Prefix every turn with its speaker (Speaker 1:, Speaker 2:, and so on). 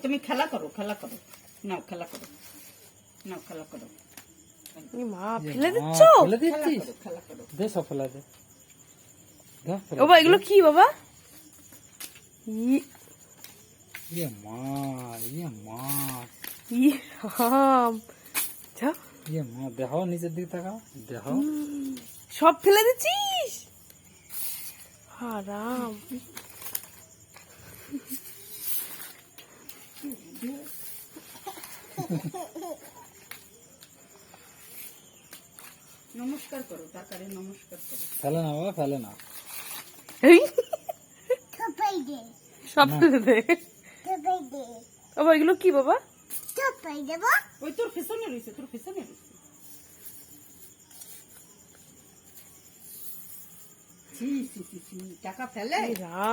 Speaker 1: তুমি খেলা করো নাও খেলা করো
Speaker 2: মা ফেলে দিচ্ছ?
Speaker 1: খেলা করো
Speaker 3: দে সব ফেলা দে।
Speaker 2: বাবা এগুলো কি বাবা?
Speaker 3: ইয়ে মা
Speaker 2: রাম, যা।
Speaker 3: ইয়ে মা দেহ নিচের দিকে তাকাও দেহ।
Speaker 2: সব ফেলে দিচ্ছিস? হারাম।
Speaker 1: নমস্কার করো তাকারে নমস্কার করো
Speaker 3: ফেলে না বাবা ফেলে না।
Speaker 2: এই সব ফেলে দে বাবা। এগুলো কি বাবা?
Speaker 1: ওই তোর পেছনে রয়েছে টাকা ফেলে
Speaker 2: রাম।